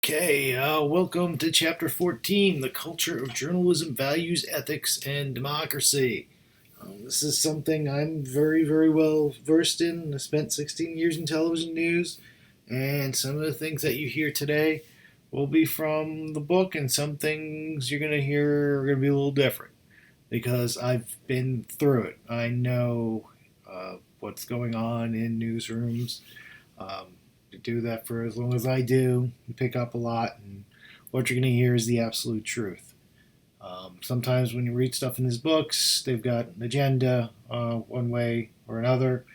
Okay, welcome to Chapter 14, The Culture of Journalism, Values, Ethics, and Democracy. This is something I'm very well versed in. I spent 16 years in television news, and some of the things that you hear today will be from the book, and some things you're going to hear are going to be a little different because I've been through it. I know what's going on in newsrooms. To do that for as long as I do, you pick up a lot, and what you're going to hear is the absolute truth. Sometimes when you read stuff in these books, they've got an agenda one way or another,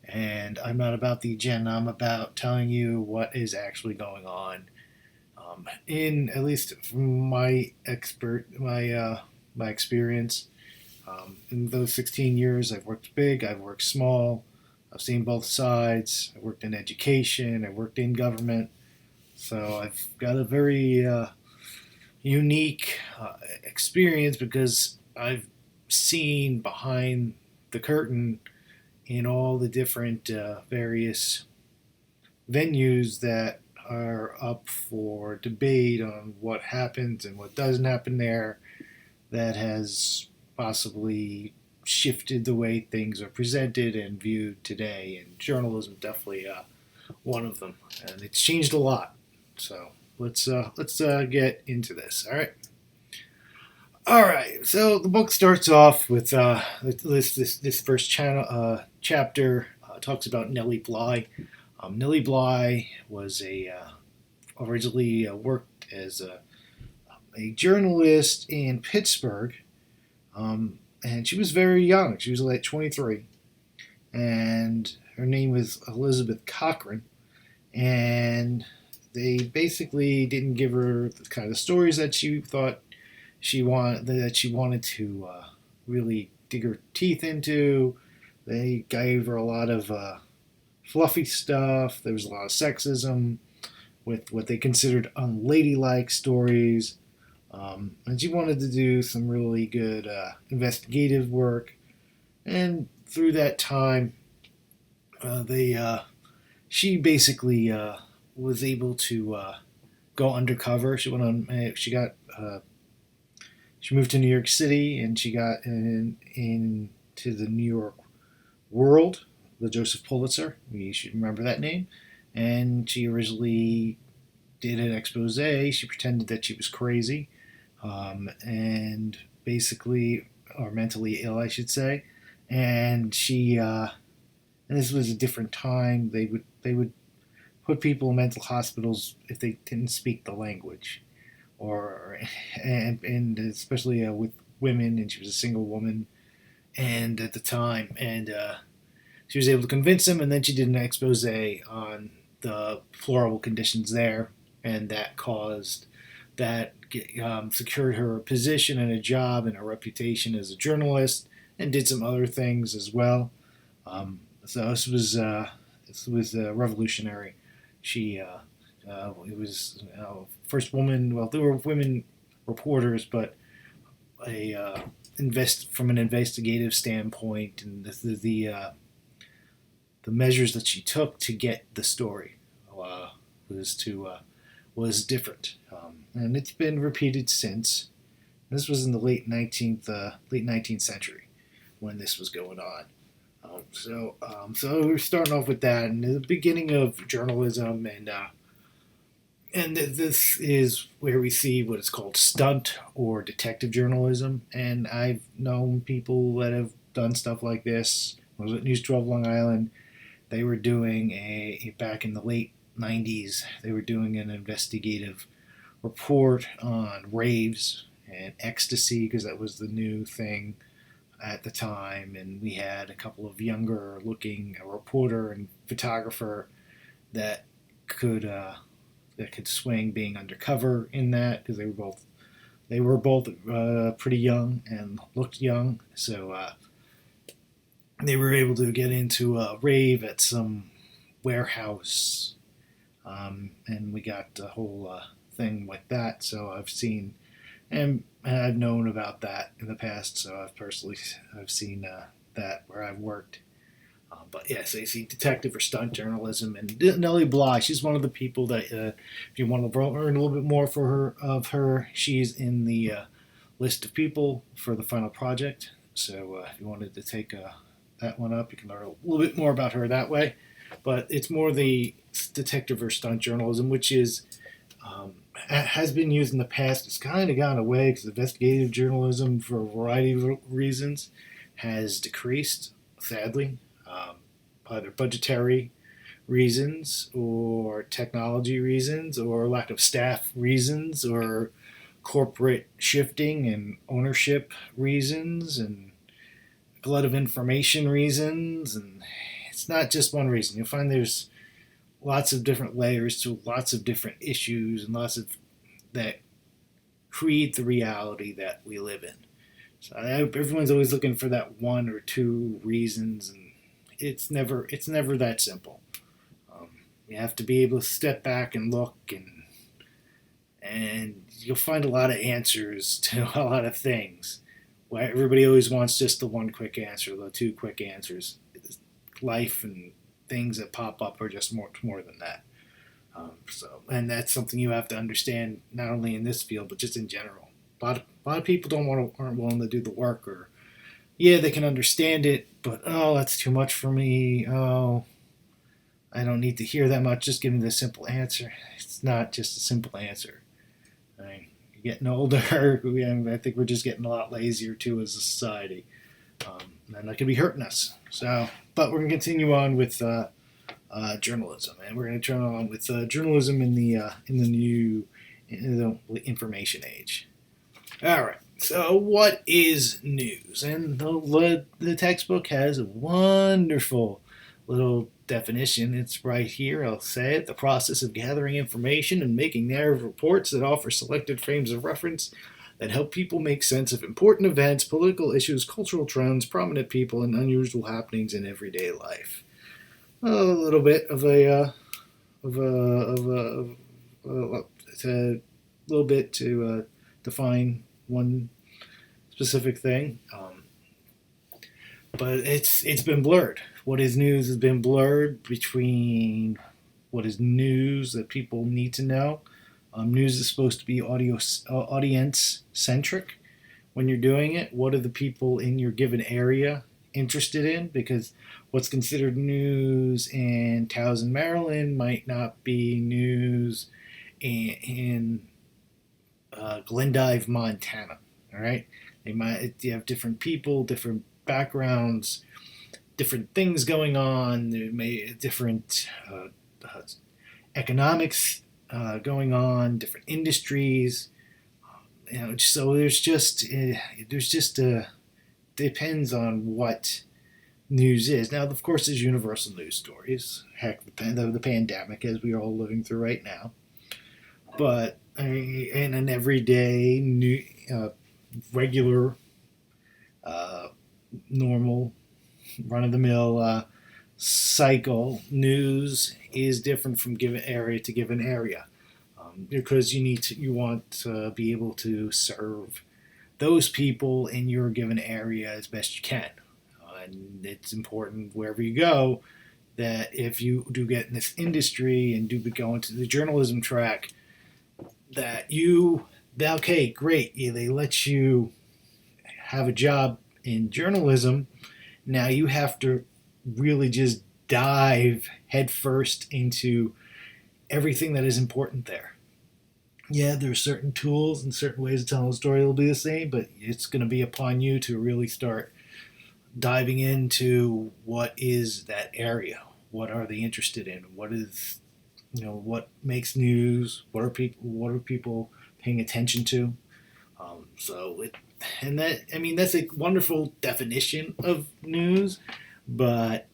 and I'm not about the agenda. I'm about telling you what is actually going on. In at least from my experience, in those 16 years, I've worked big, I've worked small, I've seen both sides. I worked in education, I worked in government, so I've got a very unique experience because I've seen behind the curtain in all the different various venues that are up for debate on what happens and what doesn't happen there that has possibly shifted the way things are presented and viewed today. And journalism definitely one of them, and it's changed a lot. So let's get into this. All right. All right. So the book starts off with this first chapter talks about Nellie Bly. Nellie Bly was originally worked as a journalist in Pittsburgh, and she was very young. She was like 23, and her name was Elizabeth Cochran. And they basically didn't give her the kind of stories that she thought she wanted to really dig her teeth into. They gave her a lot of fluffy stuff. There was a lot of sexism with what they considered unladylike stories. And she wanted to do some really good investigative work. And through that time, she basically was able to go undercover. She went on. She moved to New York City, and she got into the New York World, the Joseph Pulitzer. We should remember that name. And she originally did an expose. She pretended that she was crazy, and basically, or mentally ill, I should say. And and this was a different time. They would put people in mental hospitals if they didn't speak the language, or and especially with women. And she was a single woman, and at the time, and she was able to convince them. And then she did an expose on the deplorable conditions there, and that secured her a position and a job and a reputation as a journalist, and did some other things as well. So this was revolutionary. She it was first woman. Well, there were women reporters, but a invest from an investigative standpoint, and the measures that she took to get the story was to was different, and it's been repeated since. This was in the late 19th century when this was going on. So we're starting off with that, and the beginning of journalism, and this is where we see what is called stunt or detective journalism. And I've known people that have done stuff like this. I was at News 12 Long Island. They were doing back in the late 90s. They were doing an investigative report on raves and ecstasy because that was the new thing at the time. And we had a couple of younger looking a reporter and photographer that could swing being undercover in that because they were both pretty young and looked young. So they were able to get into a rave at some warehouse, and we got the whole thing with that. So I've seen and I've known about that in the past. So I've seen that where I've worked. But yes, I see detective or stunt journalism, and Nellie Bly. She's one of the people that, if you want to learn a little bit more of her, she's in the list of people for the final project. So if you wanted to take that one up, you can learn a little bit more about her that way. But it's more the detective or stunt journalism, which is has been used in the past. It's kind of gone away because investigative journalism, for a variety of reasons, has decreased, sadly, either budgetary reasons or technology reasons or lack of staff reasons or corporate shifting and ownership reasons and glut of information reasons. And it's not just one reason. You'll find there's lots of different layers to lots of different issues and lots of that create the reality that we live in. So everyone's always looking for that one or two reasons, and it's never that simple. You have to be able to step back and look, and you'll find a lot of answers to a lot of things. Why everybody always wants just the one quick answer, the two quick answers. Life and things that pop up are just more than that. And that's something you have to understand not only in this field but just in general. A lot of people aren't willing to do the work, or yeah, they can understand it, but oh, that's too much for me. Oh, I don't need to hear that much. Just give me the simple answer. It's not just a simple answer. I mean, you're getting older. I think we're just getting a lot lazier too as a society, and that could be hurting us. So, but we're gonna continue on with journalism, and we're going to turn on with journalism in the new information age. All right. So, what is news? And the textbook has a wonderful little definition. It's right here. I'll say it: the process of gathering information and making narrative reports that offer selected frames of reference that help people make sense of important events, political issues, cultural trends, prominent people, and unusual happenings in everyday life. A little bit of a little bit to define one specific thing, but it's been blurred. What is news has been blurred between what is news that people need to know. News is supposed to be audience centric. When you're doing it, what are the people in your given area interested in? Because what's considered news in Towson, Maryland might not be news in Glendive, Montana. All right, you have different people, different backgrounds, different things going on. There may different economics going on, different industries. So there's just depends on what news is. Now, of course, there's universal news stories. Heck, the pandemic, as we are all living through right now. But in an everyday, regular, normal, run-of-the-mill cycle, news is different from given area to given area, because you want to be able to serve those people in your given area as best you can. And it's important wherever you go that if you do get in this industry and do go into the journalism track, that okay, great, yeah, they let you have a job in journalism. Now you have to really just dive headfirst into everything that is important there. Yeah, there are certain tools and certain ways of telling a story that will be the same, but it's going to be upon you to really start diving into what is that area. What are they interested in? What is, what makes news? What are people paying attention to? That's a wonderful definition of news, but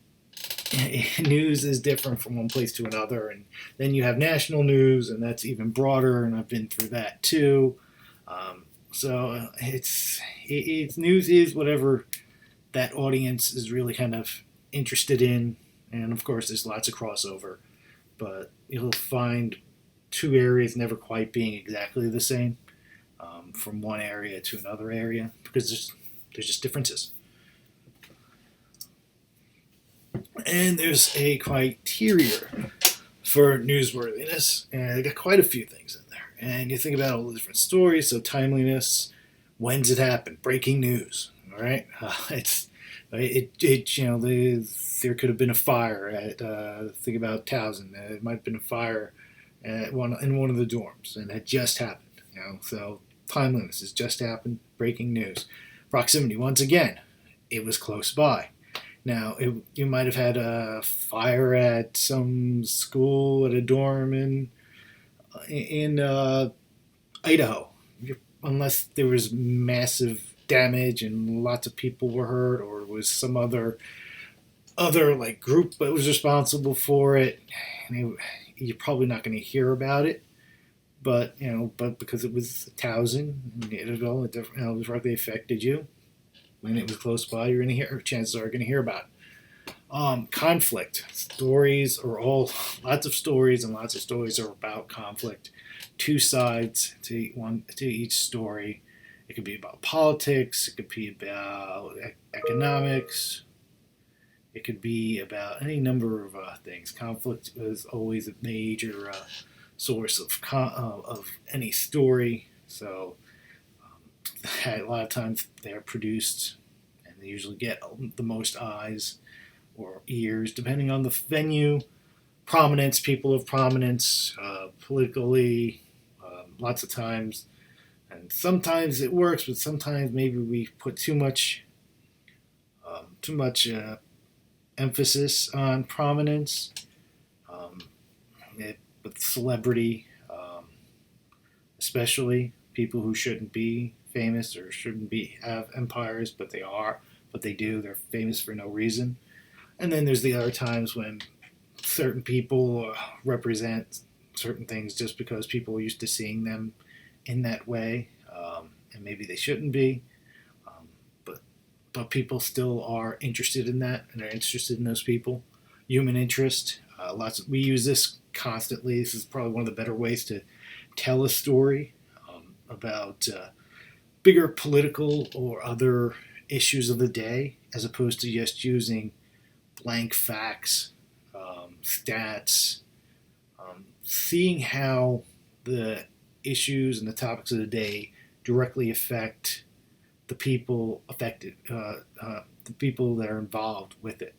news is different from one place to another, and then you have national news, and that's even broader, and I've been through that too. It's news is whatever that audience is really kind of interested in, and of course there's lots of crossover, but you'll find two areas never quite being exactly the same, from one area to another area, because there's just differences. And there's a criteria for newsworthiness, and I got quite a few things in there. And you think about all the different stories, so timeliness, when's it happen, breaking news, all right? There could have been a fire at, think about Towson, it might have been a fire in one of the dorms, and it just happened, so timeliness has just happened, breaking news. Proximity, once again, it was close by. Now, you might have had a fire at some school at a dorm in Idaho, unless there was massive damage and lots of people were hurt, or it was some other like group that was responsible for it. You're probably not going to hear about it, but because it was Towson, it directly affected you. When it was close by, you're going to hear. Chances are going to hear about it. Conflict stories are lots of stories, and lots of stories are about conflict. Two sides to each story. It could be about politics. It could be about economics. It could be about any number of things. Conflict is always a major source of any story. So a lot of times they're produced, and they usually get the most eyes or ears, depending on the venue, prominence, people of prominence, politically, lots of times. And sometimes it works, but sometimes maybe we put too much emphasis on prominence, with celebrity, especially people who shouldn't be famous or shouldn't have empires, but they are, but they do. They're famous for no reason. And then there's the other times when certain people represent certain things just because people are used to seeing them in that way, and maybe they shouldn't be. But people still are interested in that, and are interested in those people. Human interest. We use this constantly. This is probably one of the better ways to tell a story about bigger political or other issues of the day, as opposed to just using blank facts, stats, seeing how the issues and the topics of the day directly affect the people affected, the people that are involved with it.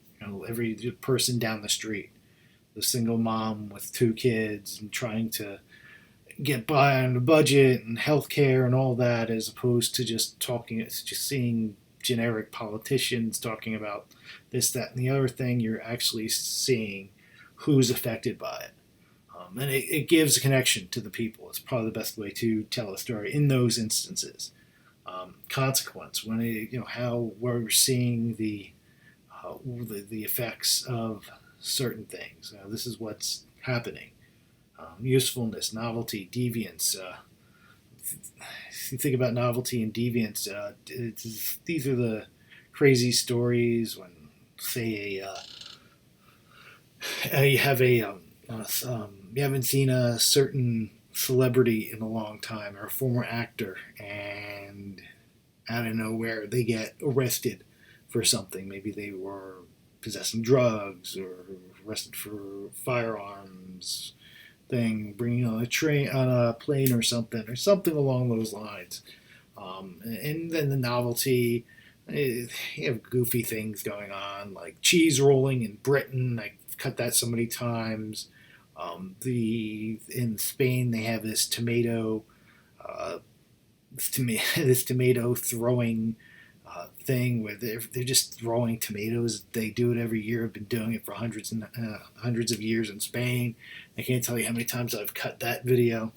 Every person down the street, the single mom with 2 kids and trying to get by on the budget and healthcare and all that, as opposed to just seeing generic politicians talking about this, that, and the other thing. You're actually seeing who's affected by it. And it gives a connection to the people. It's probably the best way to tell a story in those instances. Consequence, when where we're seeing the effects of certain things. This is what's happening. Usefulness, novelty, deviance. If you think about novelty and deviance, these are the crazy stories when, say, you haven't seen a certain celebrity in a long time, or a former actor, and out of nowhere they get arrested for something. Maybe they were possessing drugs, or arrested for firearms thing, bringing on a plane or something along those lines. And then the novelty, you have goofy things going on, like cheese rolling in Britain. I've cut that so many times. In Spain they have this tomato throwing thing where they're just throwing tomatoes. They do it every year. I've been doing it for hundreds of years in Spain. I can't tell you how many times I've cut that video.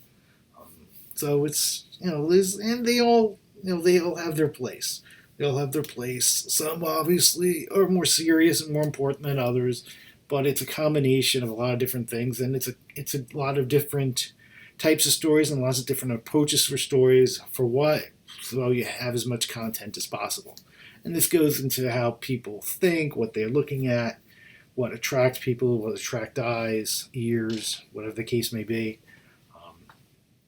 So it's and they all have their place. They all have their place. Some obviously are more serious and more important than others, but it's a combination of a lot of different things, and it's a lot of different types of stories and lots of different approaches for stories so you have as much content as possible. And this goes into how people think, what they're looking at, what attracts people, what attracts eyes, ears, whatever the case may be.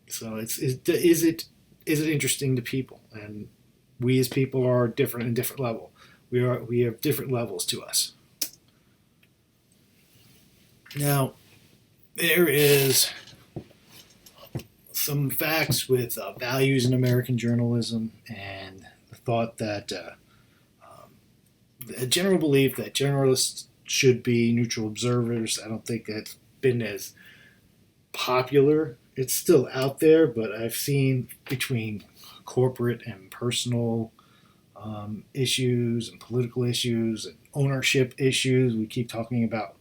So is it interesting to people? And we as people are different in different level. We have different levels to us. Now, there is some facts with values in American journalism and the thought that a general belief that journalists should be neutral observers. I don't think that's been as popular. It's still out there, but I've seen between corporate and personal issues and political issues and ownership issues. We keep talking about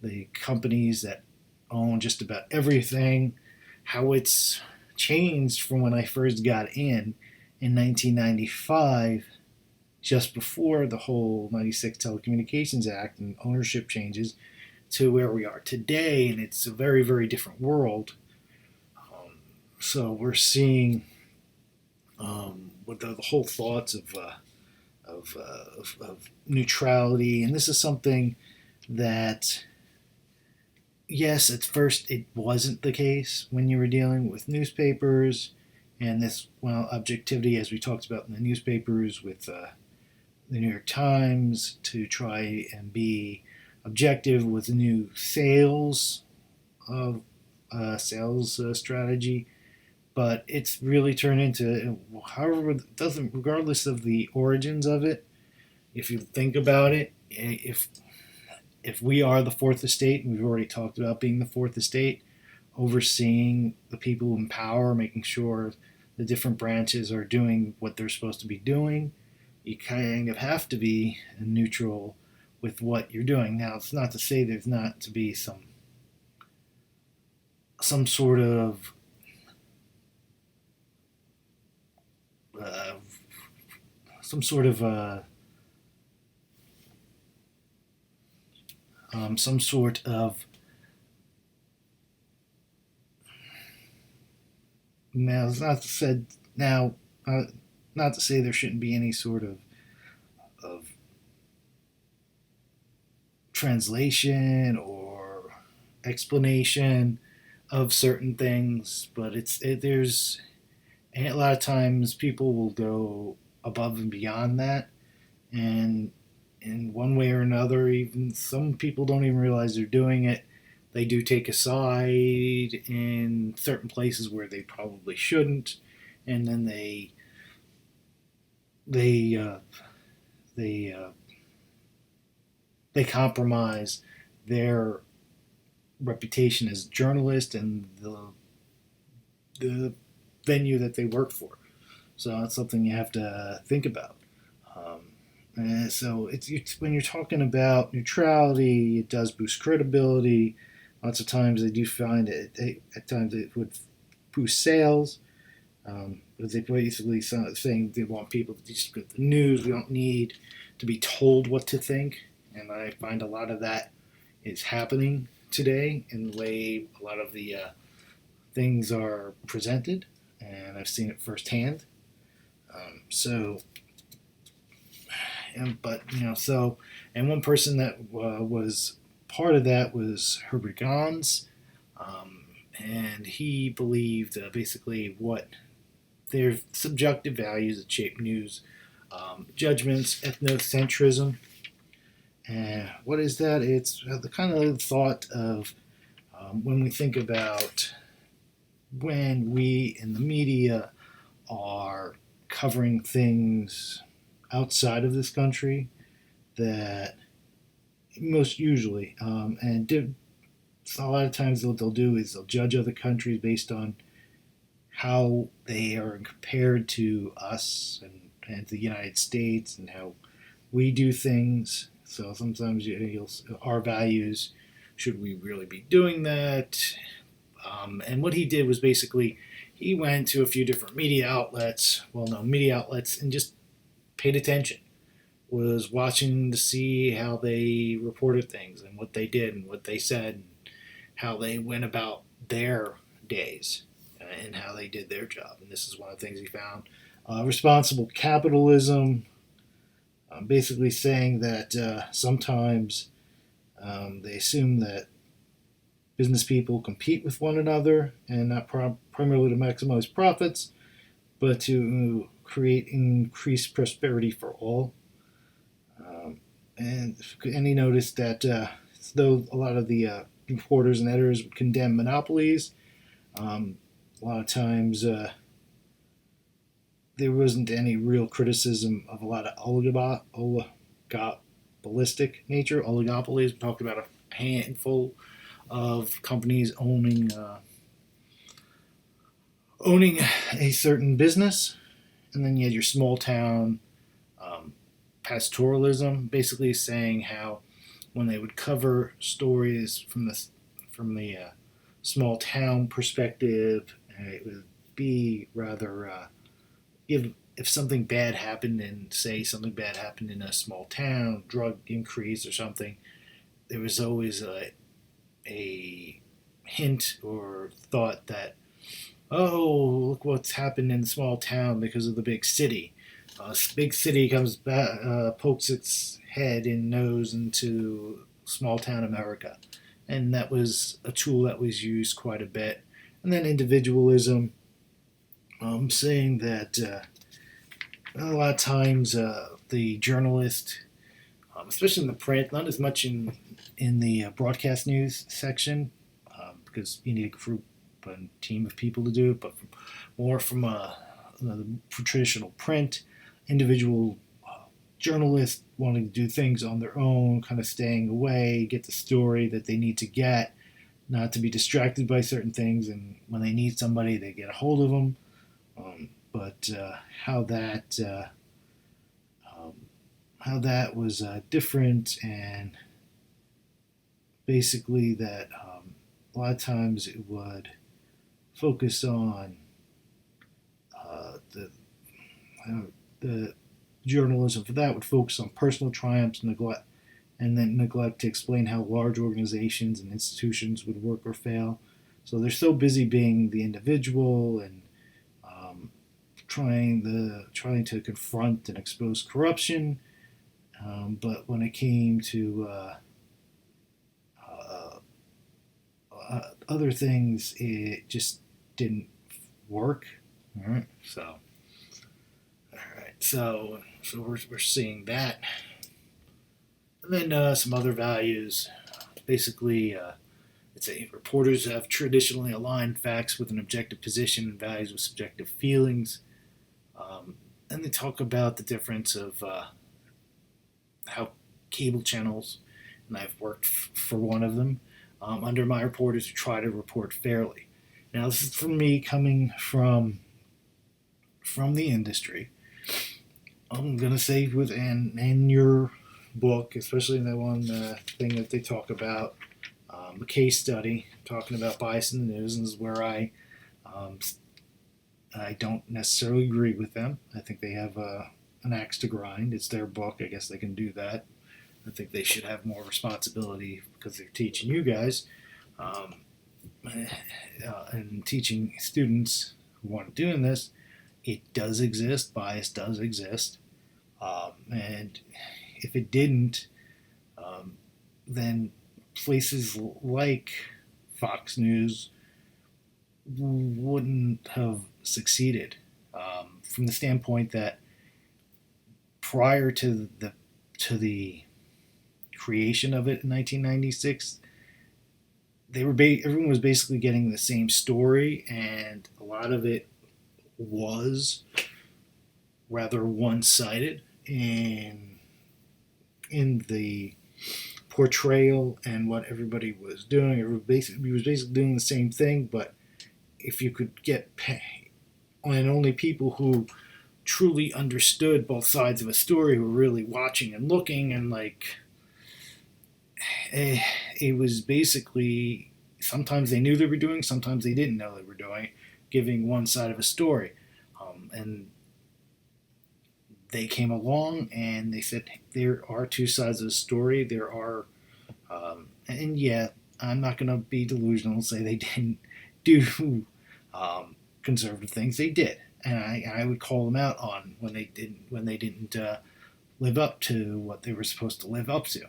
the companies that own just about everything, how it's changed from when I first got in 1995, just before the whole 96 Telecommunications Act and ownership changes, to where we are today, and it's a very, very different world. So we're seeing with the whole thoughts of neutrality, and this is something that, yes, at first it wasn't the case when you were dealing with newspapers and this, well, objectivity, as we talked about in the newspapers with the New York Times, to try and be objective with the new sales strategy. But it's really turned into, however, it doesn't, regardless of the origins of it. If you think about it, if we are the fourth estate, and we've already talked about being the fourth estate, overseeing the people in power, making sure the different branches are doing what they're supposed to be doing, you kind of have to be neutral with what you're doing. Now, it's not to say there's not to be some sort of uh, some sort of some sort of now it's not said now not to say there shouldn't be any sort of translation or explanation of certain things, but there's a lot of times people will go above and beyond that, and in one way or another, even some people don't even realize they're doing it. They do take a side in certain places where they probably shouldn't, and then they uh, they they compromise their reputation as journalists and the venue that they work for. So that's something you have to think about. And so it's when you're talking about neutrality, it does boost credibility. Lots of times they do find at times it would boost sales. Because they basically saying they want people to just get the news. We don't need to be told what to think, and I find a lot of that is happening today in the way a lot of the things are presented, and I've seen it firsthand. So, but and one person that was part of that was Herbert Gans, and he believed basically what their subjective values that shape news judgments, ethnocentrism. And what is that? It's the kind of thought of when we think about when we in the media are covering things outside of this country that most usually, a lot of times what they'll do is they'll judge other countries based on how they are compared to us and the United States and how we do things. So sometimes our values, should we really be doing that? And what he did was basically he went to a few different media outlets, well-known media outlets, and just paid attention. Was watching to see how they reported things and what they did and what they said and how they went about their days and how they did their job. And this is one of the things he found. Responsible capitalism, basically saying that sometimes they assume that business people compete with one another and not primarily to maximize profits, but to create increased prosperity for all. And he noticed that though a lot of the reporters and editors would condemn monopolies. A lot of times there wasn't any real criticism of a lot of oligopolistic nature. Oligopolies, we talked about a handful of companies owning a certain business, and then you had your small town pastoralism, basically saying how when they would cover stories from the small town perspective, it would be rather if something bad happened in a small town, drug increase or something, there was always a hint or thought that, oh, look what's happened in the small town because of the big city. Big city comes back, pokes its head and nose into small town America, and that was a tool that was used quite a bit. And then individualism, saying that a lot of times the journalist, especially in the print, not as much in the broadcast news section, because you need a group and team of people to do it, but more from traditional print, individual journalists wanting to do things on their own, kind of staying away, get the story that they need to get, not to be distracted by certain things, and when they need somebody, they get a hold of them. But how that was different, and basically that a lot of times it would focus on the journalism for that would focus on personal triumphs, and then neglect to explain how large organizations and institutions would work or fail. So they're so busy being the individual and trying to confront and expose corruption, but when it came to other things, it just didn't work. All right, so we're seeing that, and then some other values. Basically, it's reporters have traditionally aligned facts with an objective position and values with subjective feelings. And they talk about the difference of how cable channels, and I've worked for one of them, under my reporters who try to report fairly. Now, this is for me coming from the industry. I'm going to say in your book, especially in that one thing that they talk about, a case study talking about bias in the news, and this is where I don't necessarily agree with them. I think they have an axe to grind. It's their book. I guess they can do that. I think they should have more responsibility because they're teaching you guys and teaching students who want to do this. It does exist. Bias does exist. And if it didn't, then places like Fox News wouldn't have succeeded, from the standpoint that prior to the creation of it in 1996, everyone was basically getting the same story, and a lot of it was rather one-sided in the portrayal and what everybody was doing. Everybody was basically doing the same thing, but if you could get and only people who truly understood both sides of a story were really watching and looking, and it was basically sometimes they knew they were doing, sometimes they didn't know they were doing, giving one side of a story, and they came along and they said there are two sides of the story. There are, and yeah, I'm not going to be delusional and say they didn't do conservative things. They did, and I would call them out on when they didn't live up to what they were supposed to live up to.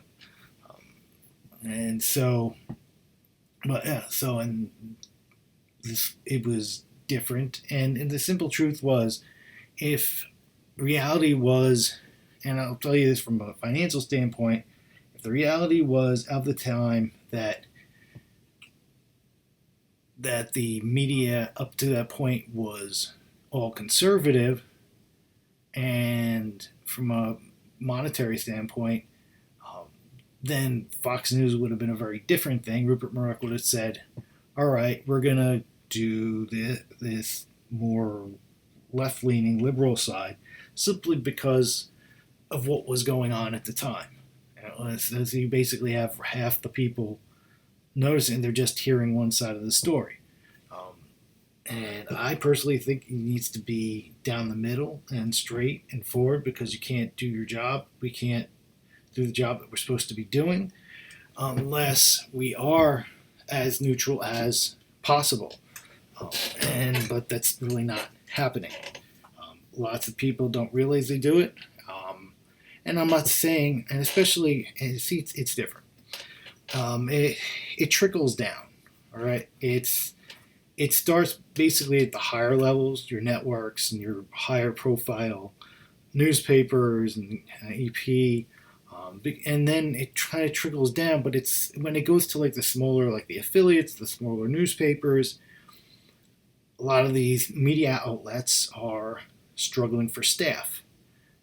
And so, but yeah, so and this it was different, and the simple truth was, if reality was, and I'll tell you this from a financial standpoint, if the reality was of the time that that the media up to that point was all conservative, and from a monetary standpoint, um, then Fox News would have been a very different thing. Rupert Murdoch would have said, all right, we're going to do this more left leaning liberal side simply because of what was going on at the time. So you basically have half the people noticing they're just hearing one side of the story. And I personally think it needs to be down the middle and straight and forward, because you can't do your job. We can't do the job that we're supposed to be doing unless we are as neutral as possible. But that's really not happening. Lots of people don't realize they do it. And I'm not saying, and especially, and see, it's different. It trickles down. All right, it starts basically at the higher levels, your networks and your higher profile newspapers and EP, and then it kind of trickles down. But it's when it goes to like the smaller, like the affiliates, the smaller newspapers. A lot of these media outlets are struggling for staff.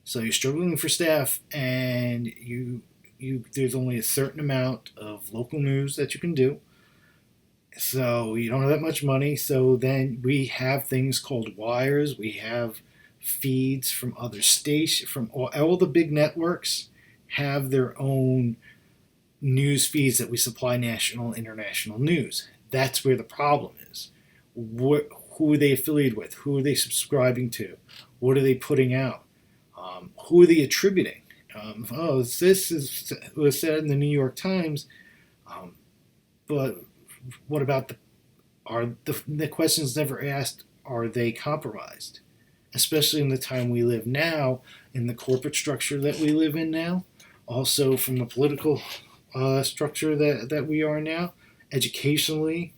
So you're struggling for staff, and you there's only a certain amount of local news that you can do. So you don't have that much money. So then we have things called wires. We have feeds from other stations, from all the big networks have their own news feeds that we supply national and international news. That's where the problem is. Who are they affiliated with? Who are they subscribing to? What are they putting out? Who are they attributing? This was said in the New York Times, but what about the questions never asked? Are they compromised? Especially in the time we live now, in the corporate structure that we live in now, also from the political structure that we are now, educationally,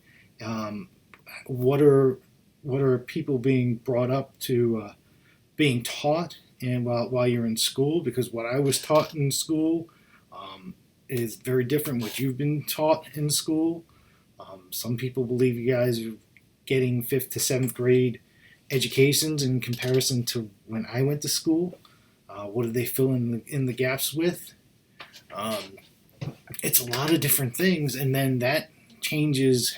what are people being brought up to, being taught, and while you're in school? Because what I was taught in school is very different what you've been taught in school. Some people believe you guys are getting 5th to 7th grade educations in comparison to when I went to school. What do they fill in the gaps with? It's a lot of different things, and then that changes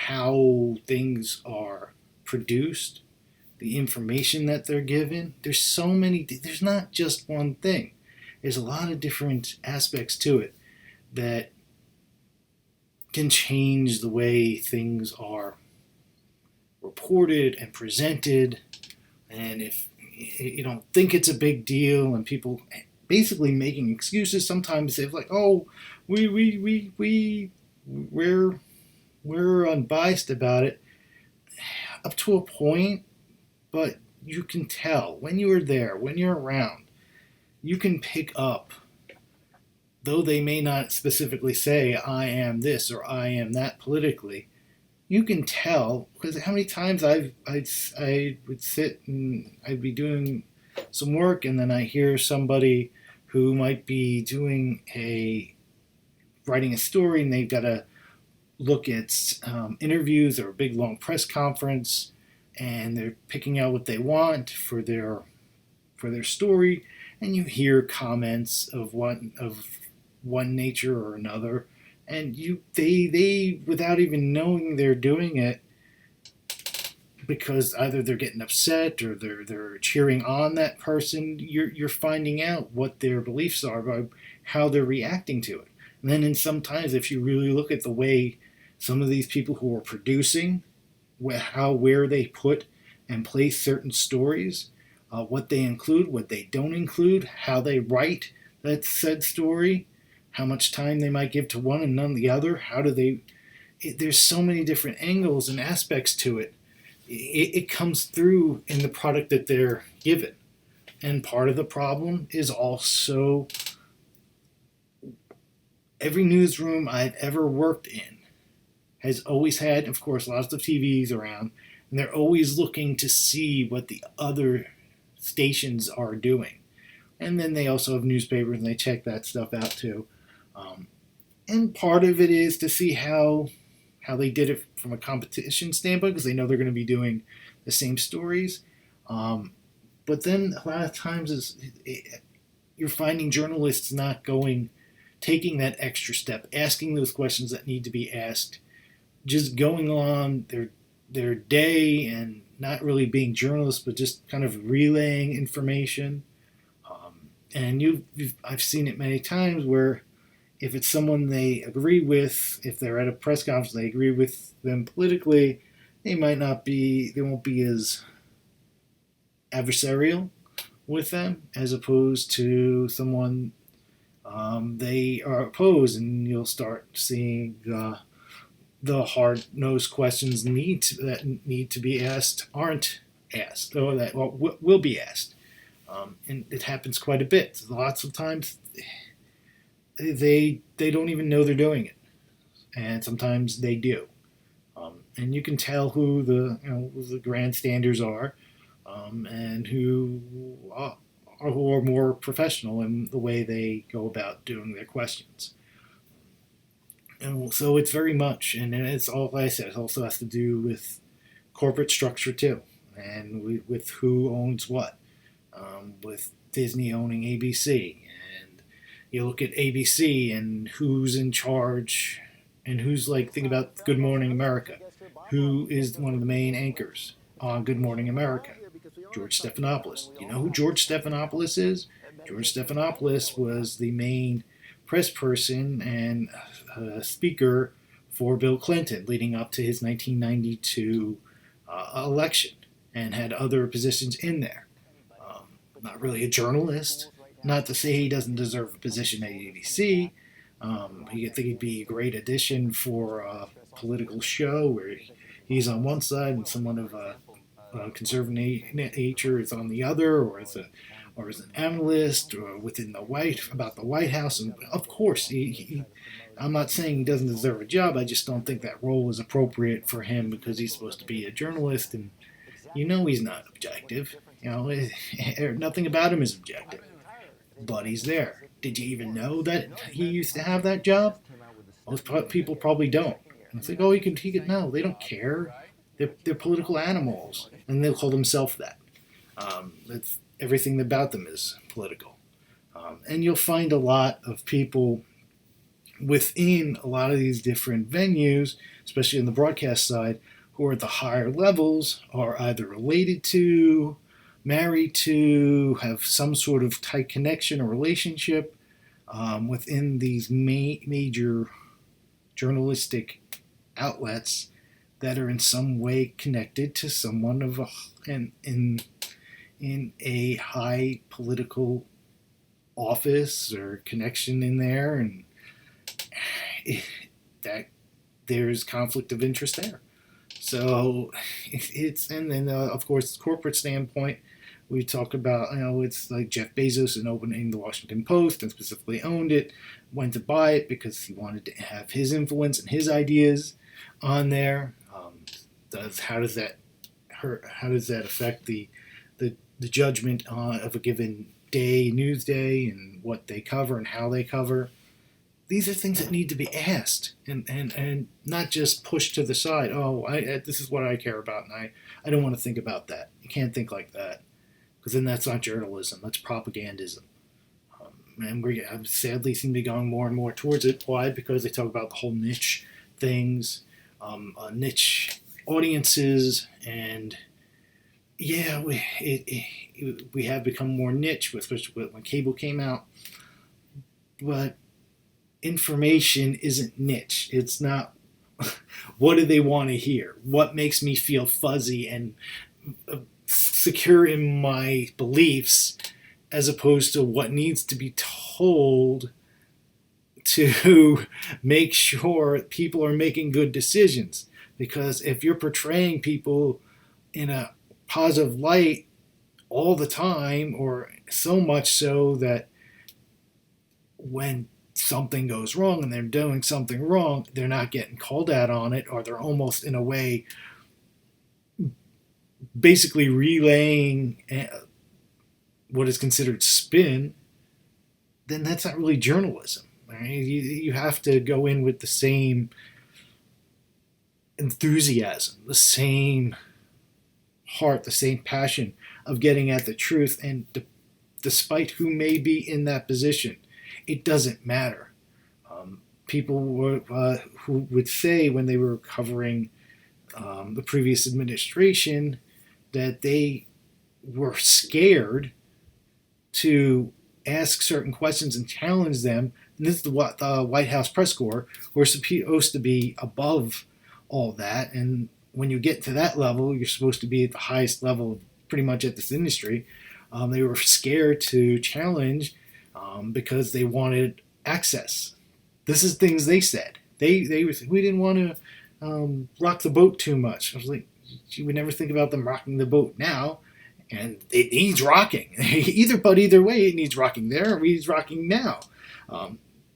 how things are produced, the information that they're given. There's not just one thing. There's a lot of different aspects to it that can change the way things are reported and presented. And if you don't think it's a big deal, and people basically making excuses, sometimes they're like, "Oh, we're unbiased about it," up to a point, but you can tell when you are there, when you're around, you can pick up. Though they may not specifically say, I am this or I am that politically, you can tell, because how many times I would sit and I'd be doing some work, and then I hear somebody who might be writing a story, and they've got to look at interviews or a big long press conference, and they're picking out what they want for their story, and you hear comments of one nature or another, and they without even knowing they're doing it, because either they're getting upset or they're cheering on that person, you're finding out what their beliefs are by how they're reacting to it. And then sometimes if you really look at the way some of these people who are producing, where they put and place certain stories, what they include, what they don't include, how they write that said story, how much time they might give to one and none the other, there's so many different angles and aspects to it. It comes through in the product that they're given. And part of the problem is also every newsroom I've ever worked in has always had, of course, lots of TVs around, and they're always looking to see what the other stations are doing. And then they also have newspapers, and they check that stuff out too. And part of it is to see how how they did it from a competition standpoint because they know they're going to be doing the same stories. But then a lot of times you're finding journalists not taking that extra step, asking those questions that need to be asked, just going on their day and not really being journalists, but just kind of relaying information. And I've seen it many times where if it's someone they agree with, if they're at a press conference, they agree with them politically, they won't be as adversarial with them as opposed to someone they are opposed, and you'll start seeing the hard-nosed questions that need to be asked aren't asked, or that will be asked. And it happens quite a bit. Lots of times they don't even know they're doing it, and sometimes they do. And you can tell who the grandstanders are, and who are more professional in the way they go about doing their questions. And so it's very much, and it's all, like I said, it also has to do with corporate structure too, and with who owns what. With Disney owning ABC, and you look at ABC and who's in charge, and who's think about Good Morning America, who is one of the main anchors on Good Morning America. George Stephanopoulos. You know who George Stephanopoulos is? George Stephanopoulos was the main press person and speaker for Bill Clinton leading up to his 1992 election, and had other positions in there. Not really a journalist. Not to say he doesn't deserve a position at ABC. I think he'd be a great addition for a political show where he's on one side and someone of a conservative nature is on the other, or as an analyst, or within the White House. And of course, I'm not saying he doesn't deserve a job. I just don't think that role is appropriate for him because he's supposed to be a journalist, and he's not objective. Nothing about him is objective, but he's there. Did you even know that he used to have that job? Most people probably don't. And it's oh, he could. No, they don't care. They're political animals, and they'll call themselves that. That's everything about them is political. And you'll find a lot of people within a lot of these different venues, especially on the broadcast side, who are at the higher levels, are either related to, married to, have some sort of tight connection or relationship within these major journalistic outlets that are in some way connected to someone in a high political office or connection in there, and that there's conflict of interest there. So and then of course, corporate standpoint, we talk about, it's like Jeff Bezos and opening the Washington Post and specifically owned it, went to buy it because he wanted to have his influence and his ideas on there. How does that affect the judgment of a given day, news day, and what they cover and how they cover? These are things that need to be asked and not just pushed to the side. Oh, this is what I care about, and I don't want to think about that. You can't think like that, because then that's not journalism. That's propagandism. And we sadly seem to be going more and more towards it. Why? Because they talk about the whole niche things, niche audiences, and yeah, we have become more niche, especially when cable came out. But information isn't niche. It's not what do they want to hear? What makes me feel fuzzy and secure in my beliefs, as opposed to what needs to be told to make sure people are making good decisions. Because if you're portraying people in a positive light all the time, or so much so that when something goes wrong and they're doing something wrong, they're not getting called out on it, or they're almost in a way basically relaying what is considered spin, then that's not really journalism. Right? You have to go in with the same enthusiasm, the same heart, the same passion of getting at the truth. And despite who may be in that position, it doesn't matter. People who would say when they were covering the previous administration that they were scared to ask certain questions and challenge them. And this is what the White House press corps were supposed to be above all that. And when you get to that level, you're supposed to be at the highest level pretty much at this industry. They were scared to challenge because they wanted access. This is things they said. We didn't want to rock the boat too much. I was like, you would never think about them rocking the boat now, and it needs rocking. Either way, it needs rocking there, or it needs rocking now.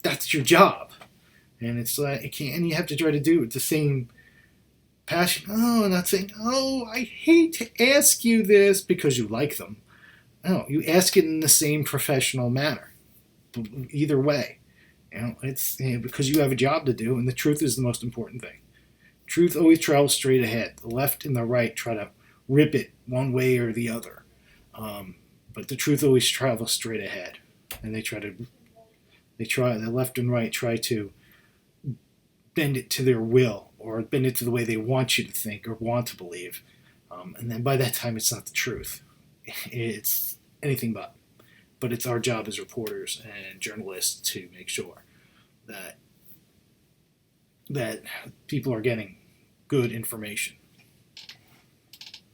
That's your job, and it's like it can't. And you have to try to do it with the same passion. Oh, and not saying, oh, I hate to ask you this because you like them. No, you ask it in the same professional manner. Either way. It's because you have a job to do, and the truth is the most important thing. Truth always travels straight ahead. The left and the right try to rip it one way or the other, but the truth always travels straight ahead. And the left and right try to bend it to their will, or bend it to the way they want you to think or want to believe, and then by that time, it's not the truth. It's anything but. But it's our job as reporters and journalists to make sure that people are getting good information.